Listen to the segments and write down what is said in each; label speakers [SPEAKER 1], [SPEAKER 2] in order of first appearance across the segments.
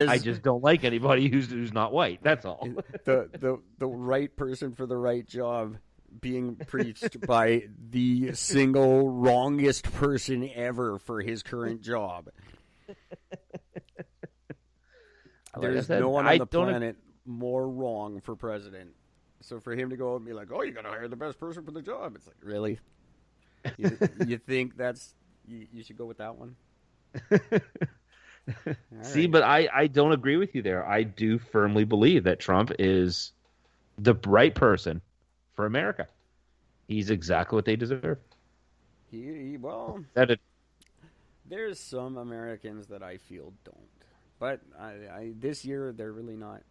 [SPEAKER 1] I just don't like anybody who's not white. That's all.
[SPEAKER 2] The right person for the right job being preached by the single wrongest person ever for his current job. There's no one on the planet more wrong for president. So for him to go and be like, "Oh, you got to hire the best person for the job," it's like, really? You think that's you should go with that one?
[SPEAKER 1] See, but I don't agree with you there. I do firmly believe that Trump is the right person for America. He's exactly what they deserve.
[SPEAKER 2] Well, there's some Americans that I feel don't, but this year they're really not.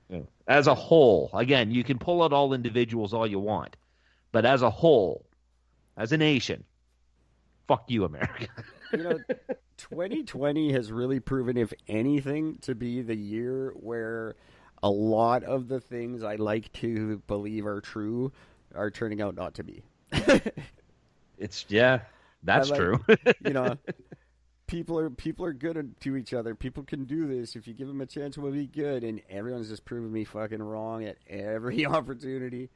[SPEAKER 1] Yeah. As a whole, again, you can pull out all individuals all you want, but as a whole, as a nation, fuck you, America.
[SPEAKER 2] 2020 has really proven, if anything, to be the year where a lot of the things I like to believe are true are turning out not to be.
[SPEAKER 1] That's true.
[SPEAKER 2] People are good to each other. People can do this. If you give them a chance, we'll be good. And everyone's just proving me fucking wrong at every opportunity.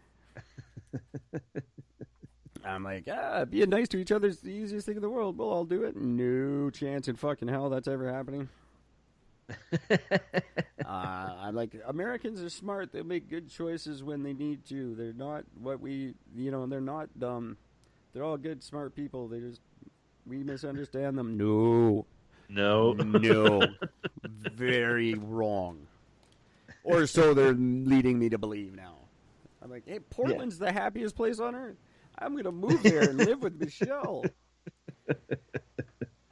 [SPEAKER 2] I'm like, being nice to each other is the easiest thing in the world. We'll all do it. No chance in fucking hell that's ever happening. I'm like, Americans are smart. They make good choices when they need to. They're not they're not dumb. They're all good, smart people. We misunderstand them. No. Very wrong. Or so they're leading me to believe now. I'm like, hey, Portland's the happiest place on earth. I'm going to move there and live with Michelle.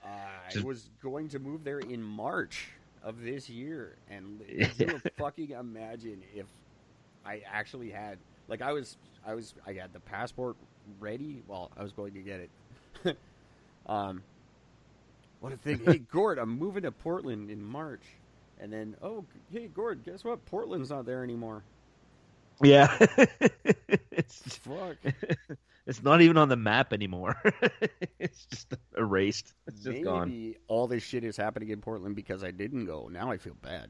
[SPEAKER 2] I was going to move there in March of this year. And you fucking imagine if I actually had, like, I had the passport ready. Well, I was going to get it. What a thing. Hey, Gord, I'm moving to Portland in March. And then, hey, Gord, guess what? Portland's not there anymore.
[SPEAKER 1] Yeah.
[SPEAKER 2] Fuck.
[SPEAKER 1] It's not even on the map anymore. It's just erased. It's just gone.
[SPEAKER 2] Maybe all this shit is happening in Portland because I didn't go. Now I feel bad.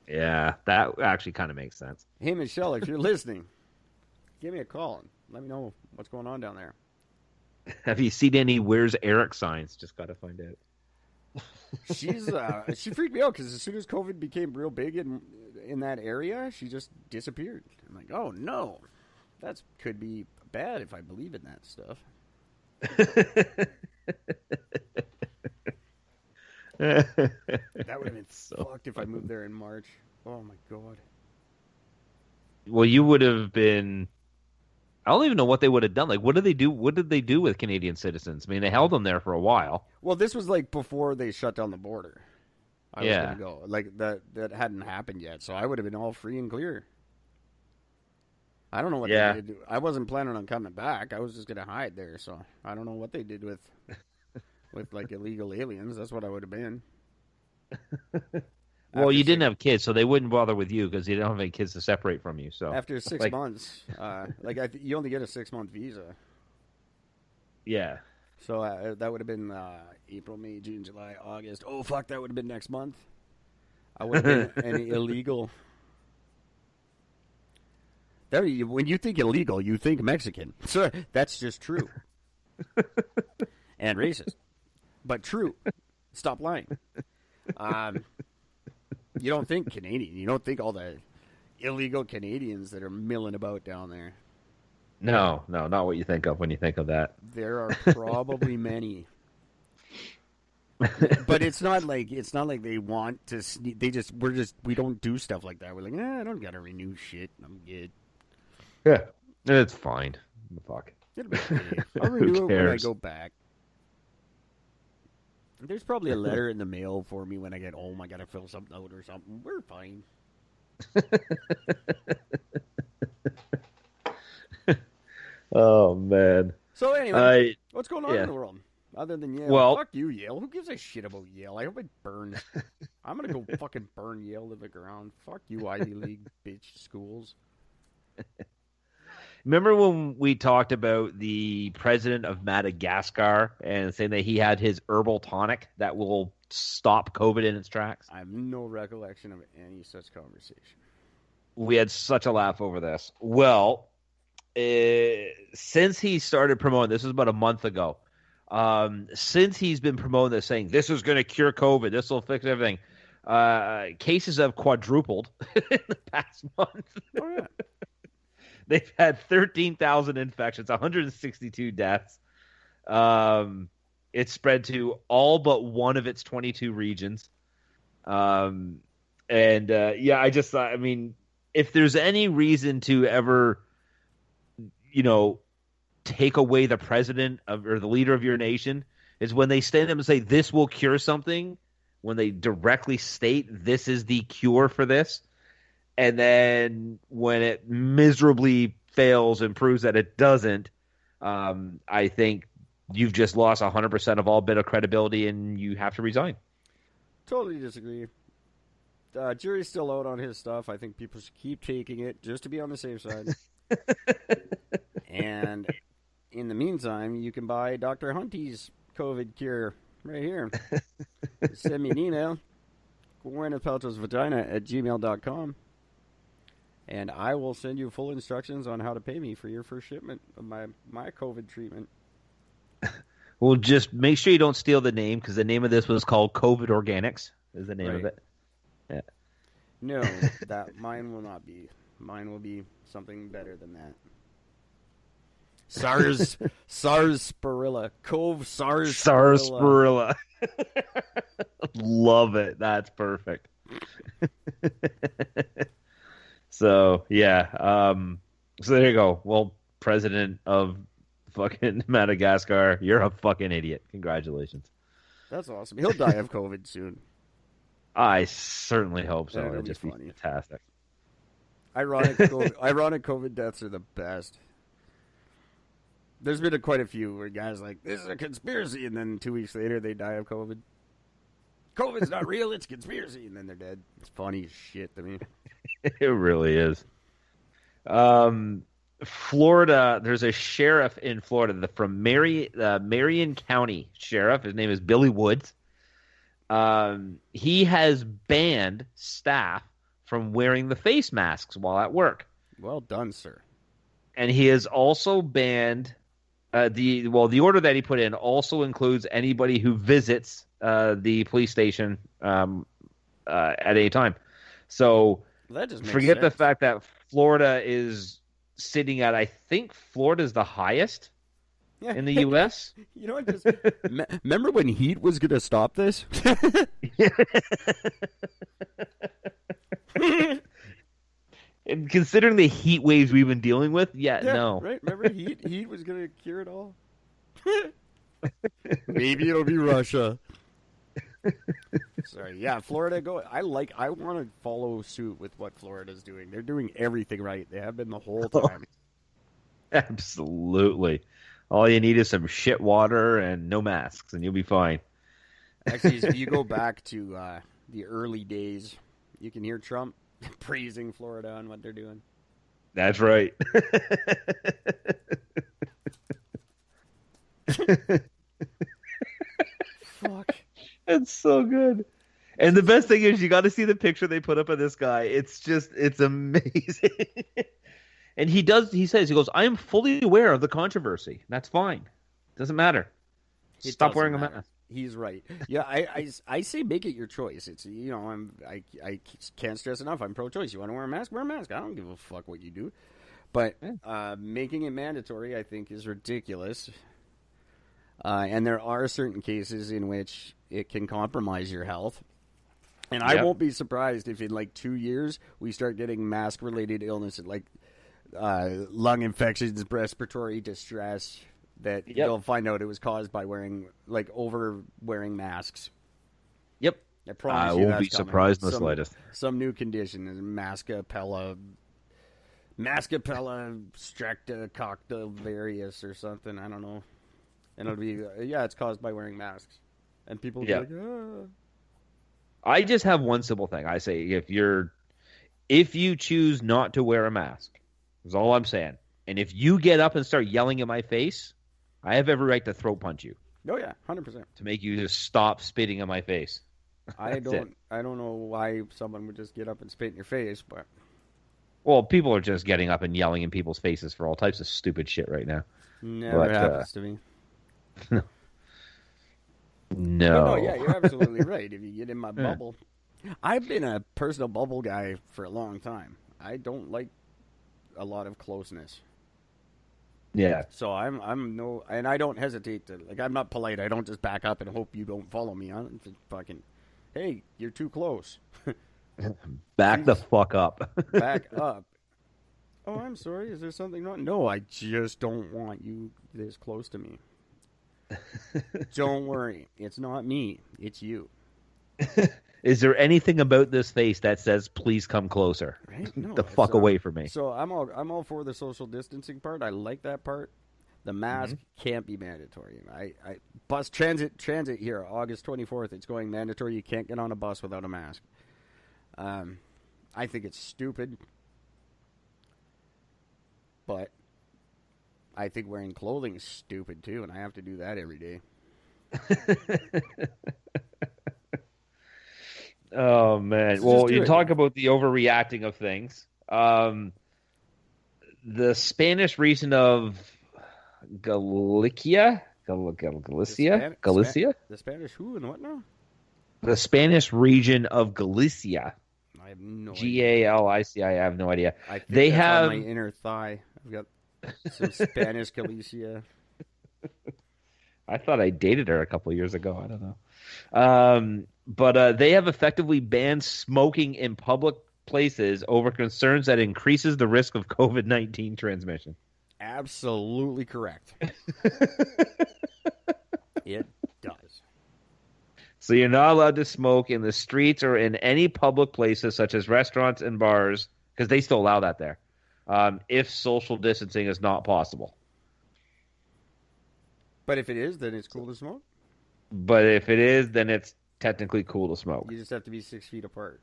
[SPEAKER 1] Yeah, that actually kind of makes sense.
[SPEAKER 2] Hey, Michelle, if you're listening, give me a call and let me know what's going on down there.
[SPEAKER 1] Have you seen any "Where's Eric" signs? Just got to find out.
[SPEAKER 2] She freaked me out because as soon as COVID became real big in that area, she just disappeared. I'm like, oh no, that could be bad if I believe in that stuff. That would have been fucked if I moved there in March. Oh my god.
[SPEAKER 1] Well, you would have been. I don't even know what they would have done. Like, what did they do? What did they do with Canadian citizens? I mean, they held them there for a while.
[SPEAKER 2] Well, this was like before they shut down the border. I was going to go. Like, that hadn't happened yet, so I would have been all free and clear. I don't know what they did. I wasn't planning on coming back. I was just going to hide there, so I don't know what they did with like, illegal aliens. That's what I would have been.
[SPEAKER 1] Well, you didn't have kids, so they wouldn't bother with you because you don't have any kids to separate from you. So
[SPEAKER 2] after 6 months, you only get a 6-month visa.
[SPEAKER 1] Yeah.
[SPEAKER 2] So that would have been April, May, June, July, August. Oh fuck, that would have been next month. I would have been an illegal. When you think illegal, you think Mexican. So that's just true. And racist, but true. Stop lying. You don't think Canadian. You don't think all the illegal Canadians that are milling about down there.
[SPEAKER 1] No, not what you think of when you think of that.
[SPEAKER 2] There are probably many. But it's not like they want to we don't do stuff like that. We're like, I don't gotta renew shit. I'm good.
[SPEAKER 1] Yeah, it's fine. Fuck.
[SPEAKER 2] It'll be okay. I'll renew it when I go back. There's probably a letter in the mail for me when I get home. I gotta fill something out or something. We're fine.
[SPEAKER 1] Oh man.
[SPEAKER 2] So anyway, what's going on in the world other than Yale?
[SPEAKER 1] Well,
[SPEAKER 2] fuck you, Yale. Who gives a shit about Yale? I hope it burns. I'm gonna go fucking burn Yale to the ground. Fuck you, Ivy League bitch schools.
[SPEAKER 1] Remember when we talked about the president of Madagascar and saying that he had his herbal tonic that will stop COVID in its tracks?
[SPEAKER 2] I have no recollection of any such conversation.
[SPEAKER 1] We had such a laugh over this. Well, since he started promoting, this was about a month ago. Since he's been promoting this, saying this is going to cure COVID, this will fix everything. Cases have quadrupled in the past month.
[SPEAKER 2] Oh, yeah.
[SPEAKER 1] They've had 13,000 infections, 162 deaths. It's spread to all but one of its 22 regions. I just thought, I mean, if there's any reason to ever, take away the president or the leader of your nation, is when they stand up and say this will cure something, when they directly state this is the cure for this. And then when it miserably fails and proves that it doesn't, I think you've just lost 100% of all bit of credibility and you have to resign.
[SPEAKER 2] Totally disagree. Jury's still out on his stuff. I think people should keep taking it just to be on the safe side. And in the meantime, you can buy Dr. Hunty's COVID cure right here. Send me an email, gwynethpaltrowsvagina@gmail.com. And I will send you full instructions on how to pay me for your first shipment of my COVID treatment.
[SPEAKER 1] Well, just make sure you don't steal the name, because the name of this was called COVID Organics, is the name of it. Yeah.
[SPEAKER 2] No, that mine will not be. Mine will be something better than that. Sarsaparilla. Cove
[SPEAKER 1] Sarsaparilla. Love it. That's perfect. So, yeah. So there you go. Well, president of fucking Madagascar, you're a fucking idiot. Congratulations.
[SPEAKER 2] That's awesome. He'll die of COVID soon.
[SPEAKER 1] I certainly hope so.
[SPEAKER 2] That'd
[SPEAKER 1] It'd just be
[SPEAKER 2] funny.
[SPEAKER 1] fantastic.
[SPEAKER 2] Ironic COVID deaths are the best. There's been quite a few where guys like, this is a conspiracy, and then 2 weeks later they die of COVID. COVID's not real, it's conspiracy, and then they're dead. It's funny as shit to me.
[SPEAKER 1] It really is. Florida, there's a sheriff in Florida from Marion County Sheriff. His name is Billy Woods. He has banned staff from wearing the face masks while at work.
[SPEAKER 2] Well done, sir.
[SPEAKER 1] And he has also banned the order that he put in also includes anybody who visits the police station at any time. So
[SPEAKER 2] that just
[SPEAKER 1] forget
[SPEAKER 2] sense.
[SPEAKER 1] The fact that Florida is sitting at, I think Florida's the highest in the U.S.
[SPEAKER 2] You know what? Remember when heat was going to stop this?
[SPEAKER 1] And considering the heat waves we've been dealing with, no.
[SPEAKER 2] Right? Remember heat was going to cure it all? Maybe it'll be Russia. Sorry. Yeah, Florida, go. I want to follow suit with what Florida's doing. They're doing everything right. They have been the whole time.
[SPEAKER 1] Absolutely. All you need is some shit water and no masks, and you'll be fine.
[SPEAKER 2] Actually, if you go back to the early days, you can hear Trump praising Florida on what they're doing.
[SPEAKER 1] That's right.
[SPEAKER 2] Fuck.
[SPEAKER 1] It's so good. And the best thing is you got to see the picture they put up of this guy. It's amazing. And he goes, I am fully aware of the controversy. That's fine. Doesn't matter. Stop wearing a mask.
[SPEAKER 2] He's right. Yeah, I say make it your choice. It's I can't stress enough. I'm pro-choice. You want to wear a mask? Wear a mask. I don't give a fuck what you do. But making it mandatory, I think, is ridiculous. And there are certain cases in which it can compromise your health. And I won't be surprised if in like 2 years we start getting mask-related illnesses like lung infections, respiratory distress. That you'll find out it was caused by wearing masks.
[SPEAKER 1] Yep.
[SPEAKER 2] I promise you
[SPEAKER 1] won't be surprised in the slightest.
[SPEAKER 2] Some new condition is mascapella streptococcolarius or something. I don't know. And it'll be it's caused by wearing masks. And people will be like, ah.
[SPEAKER 1] I just have one simple thing. I say if you choose not to wear a mask, is all I'm saying. And if you get up and start yelling in my face, I have every right to throat punch you.
[SPEAKER 2] Oh yeah, 100%.
[SPEAKER 1] To make you just stop spitting in my face.
[SPEAKER 2] I don't know why someone would just get up and spit in your face, but
[SPEAKER 1] well, people are just getting up and yelling in people's faces for all types of stupid shit right now.
[SPEAKER 2] Never happens to me.
[SPEAKER 1] No.
[SPEAKER 2] But no, yeah, you're absolutely right. If you get in my bubble, I've been a personal bubble guy for a long time. I don't like a lot of closeness.
[SPEAKER 1] Yeah.
[SPEAKER 2] So I'm no, and I don't hesitate to, like, I'm not polite. I don't just back up and hope you don't follow me. I'm just fucking, hey, you're too close.
[SPEAKER 1] Back the fuck up.
[SPEAKER 2] Back up. Oh, I'm sorry. Is there something wrong? No, I just don't want you this close to me. Don't worry. It's not me. It's you.
[SPEAKER 1] Is there anything about this face that says, please come closer?
[SPEAKER 2] Right? No,
[SPEAKER 1] the fuck away from me.
[SPEAKER 2] So I'm all for the social distancing part. I like that part. The mask can't be mandatory. I bus transit here, August 24th. It's going mandatory. You can't get on a bus without a mask. I think it's stupid. But I think wearing clothing is stupid too, and I have to do that every day.
[SPEAKER 1] Oh, man. Well, you talk about the overreacting of things. The Spanish region of Galicia? Galicia?
[SPEAKER 2] The Spanish who and what now?
[SPEAKER 1] The Spanish region of Galicia.
[SPEAKER 2] I have no
[SPEAKER 1] Galicia. I have no idea.
[SPEAKER 2] I think
[SPEAKER 1] they
[SPEAKER 2] that's
[SPEAKER 1] have
[SPEAKER 2] on my inner thigh. I've got some Spanish Galicia.
[SPEAKER 1] I thought I dated her a couple of years ago. I don't know. But they have effectively banned smoking in public places over concerns that increases the risk of COVID-19 transmission.
[SPEAKER 2] Absolutely correct. It does.
[SPEAKER 1] So you're not allowed to smoke in the streets or in any public places such as restaurants and bars, because they still allow that there, if social distancing is not possible.
[SPEAKER 2] But if it is, then it's cool to smoke?
[SPEAKER 1] But if it is, then it's technically cool to smoke.
[SPEAKER 2] You just have to be 6 feet apart.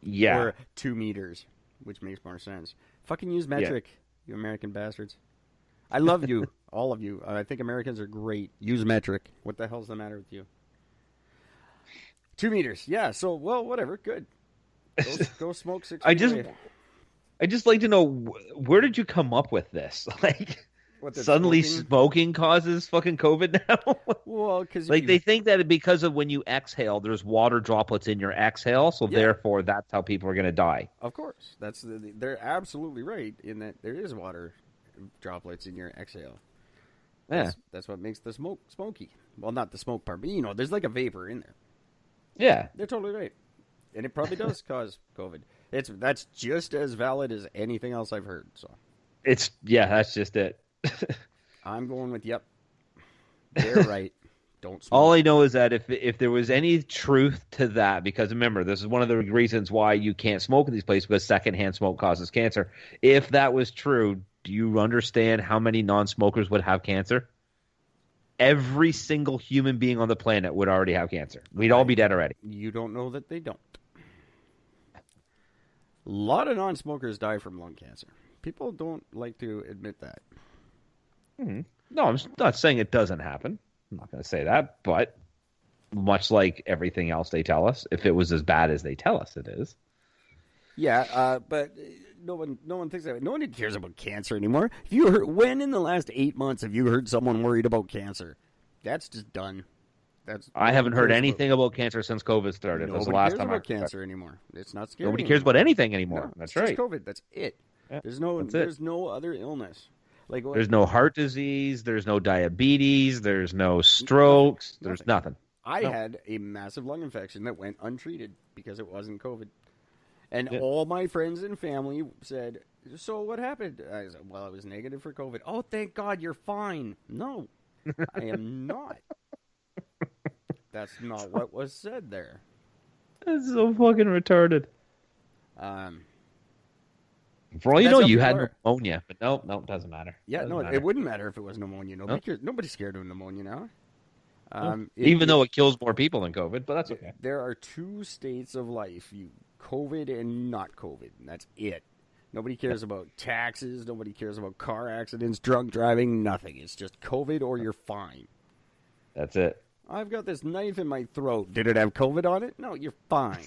[SPEAKER 1] Yeah.
[SPEAKER 2] Or 2 meters, which makes more sense. Fucking use metric, you American bastards. I love you, all of you. I think Americans are great. Use metric. What the hell's the matter with you? 2 meters. Yeah, so, well, whatever. Good. Go smoke 6 feet away.
[SPEAKER 1] I just like to know, where did you come up with this? Like... Suddenly smoking causes fucking COVID now?
[SPEAKER 2] Well, because
[SPEAKER 1] they think that because of when you exhale, there's water droplets in your exhale, so therefore that's how people are going to die.
[SPEAKER 2] Of course. They're absolutely right in that there is water droplets in your exhale.
[SPEAKER 1] Yeah.
[SPEAKER 2] That's what makes the smoke smoky. Well, not the smoke part, but there's like a vapor in there.
[SPEAKER 1] Yeah.
[SPEAKER 2] They're totally right. And it probably does cause COVID. That's just as valid as anything else I've heard. So
[SPEAKER 1] that's just it.
[SPEAKER 2] I'm going with yep. They're right. Don't smoke.
[SPEAKER 1] All I know is that if there was any truth to that, because remember, this is one of the reasons why you can't smoke in these places, because secondhand smoke causes cancer. If that was true, do you understand how many non-smokers would have cancer? Every single human being on the planet would already have cancer. We'd all be dead already.
[SPEAKER 2] You don't know that they don't. A lot of non-smokers die from lung cancer. People don't like to admit that.
[SPEAKER 1] No, I'm not saying it doesn't happen. I'm not going to say that, but much like everything else they tell us, if it was as bad as they tell us it is.
[SPEAKER 2] Yeah, but no one thinks that. No one cares about cancer anymore. When in the last 8 months have you heard someone worried about cancer? That's just done.
[SPEAKER 1] I haven't heard anything about cancer since COVID started. That's the last time I heard
[SPEAKER 2] cancer anymore. It's not scary.
[SPEAKER 1] Nobody cares about anything anymore.
[SPEAKER 2] No,
[SPEAKER 1] that's right.
[SPEAKER 2] Just COVID. That's it. Yeah, there's no other illness. Like
[SPEAKER 1] there's no heart disease. There's no diabetes. There's no strokes. There's nothing.
[SPEAKER 2] I had a massive lung infection that went untreated because it wasn't COVID. And all my friends and family said, so what happened? I said, well, it was negative for COVID. Oh, thank God you're fine. No, I am not. That's not what was said there.
[SPEAKER 1] That's so fucking retarded. For all you know, you had pneumonia, but no, it doesn't matter.
[SPEAKER 2] Yeah, it wouldn't matter if it was pneumonia. Nobody's scared of pneumonia now.
[SPEAKER 1] Even though it kills more people than COVID, but that's okay.
[SPEAKER 2] There are 2 states of life, COVID and not COVID, and that's it. Nobody cares about taxes. Nobody cares about car accidents, drunk driving, nothing. It's just COVID or you're fine.
[SPEAKER 1] That's it.
[SPEAKER 2] I've got this knife in my throat. Did it have COVID on it? No, you're fine.